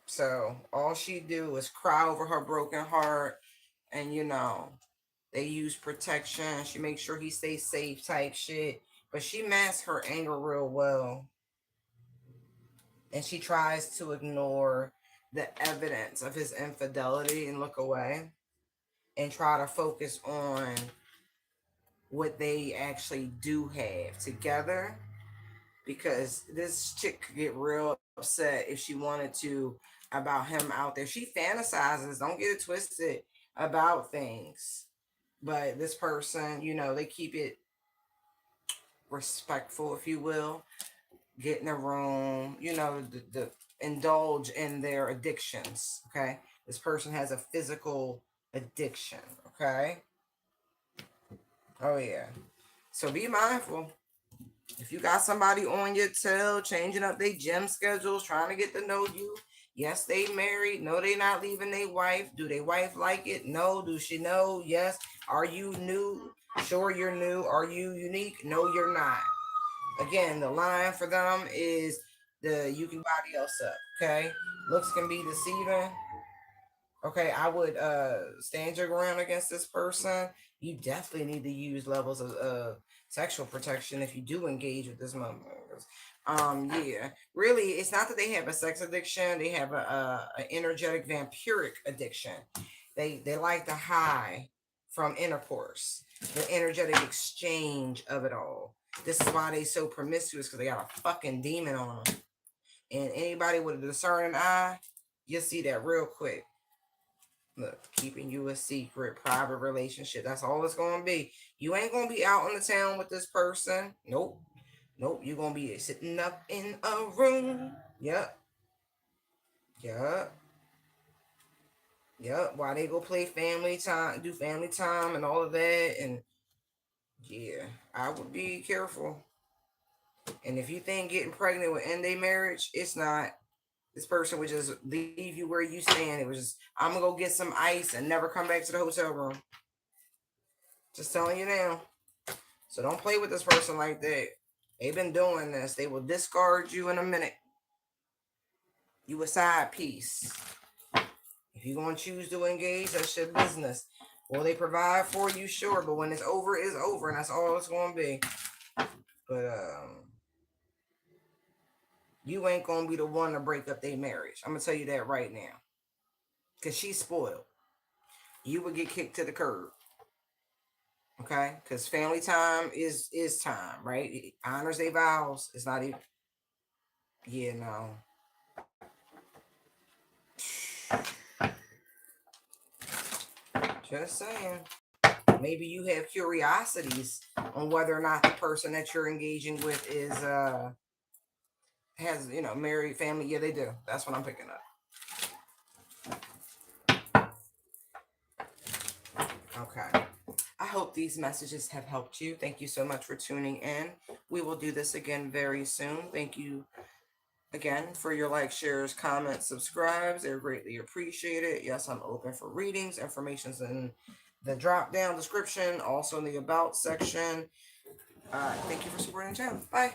[SPEAKER 1] So all she do is cry over her broken heart, and they use protection. She makes sure he stays safe, type shit. But she masks her anger real well, and she tries to ignore the evidence of his infidelity and look away, and try to focus on what they actually do have together. Because this chick could get real upset if she wanted to about him out there. She fantasizes, don't get it twisted, about things. But this person, they keep it respectful, if you will. Get in a room, the indulge in their addictions. Okay. This person has a physical addiction. Okay. Oh, yeah. So be mindful. If you got somebody on your tail, changing up their gym schedules, trying to get to know you, yes, they married. No, they not leaving their wife. Do their wife like it? No. Do she know? Yes. Are you new? Sure, you're new. Are you unique? No, you're not. Again, the line for them is you can body else up. Okay, looks can be deceiving. Okay, I would stand your ground against this person. You definitely need to use levels of sexual protection if you do engage with this motherfucker. Yeah, really, it's not that they have a sex addiction; they have a energetic vampiric addiction. They like the high from intercourse, the energetic exchange of it all. This is why they so promiscuous, because they got a fucking demon on them. And anybody with a discerning eye, you'll see that real quick. Look, keeping you a secret, private relationship. That's all it's gonna be. You ain't gonna be out on the town with this person. Nope. Nope. You're gonna be sitting up in a room. Yep. Yep. Yep. While they go play family time, do family time and all of that. And yeah, I would be careful. And if you think getting pregnant would end a marriage, it's not. This person would just leave you where you stand. It was just, I'm gonna go get some ice and never come back to the hotel room. Just telling you now. So don't play with this person like that. They've been doing this. They will discard you in a minute. You a side piece. If you're gonna choose to engage, that's your business. Will they provide for you? Sure, but when it's over, and that's all it's gonna be. But you ain't gonna be the one to break up their marriage. I'm gonna tell you that right now. Cause she's spoiled. You would get kicked to the curb. Okay, because family time is time, right? It honors their vows. It's not even. Yeah, no. Just saying. Maybe you have curiosities on whether or not the person that you're engaging with is has, you know, married family. Yeah, they do. That's what I'm picking up. Okay. I hope these messages have helped you. Thank you so much for tuning in. We will do this again very soon. Thank you again for your likes, shares, comments, subscribes. They're greatly appreciated. Yes, I'm open for readings. Information's in the drop down description, also in the about section. Thank you for supporting the channel. Bye.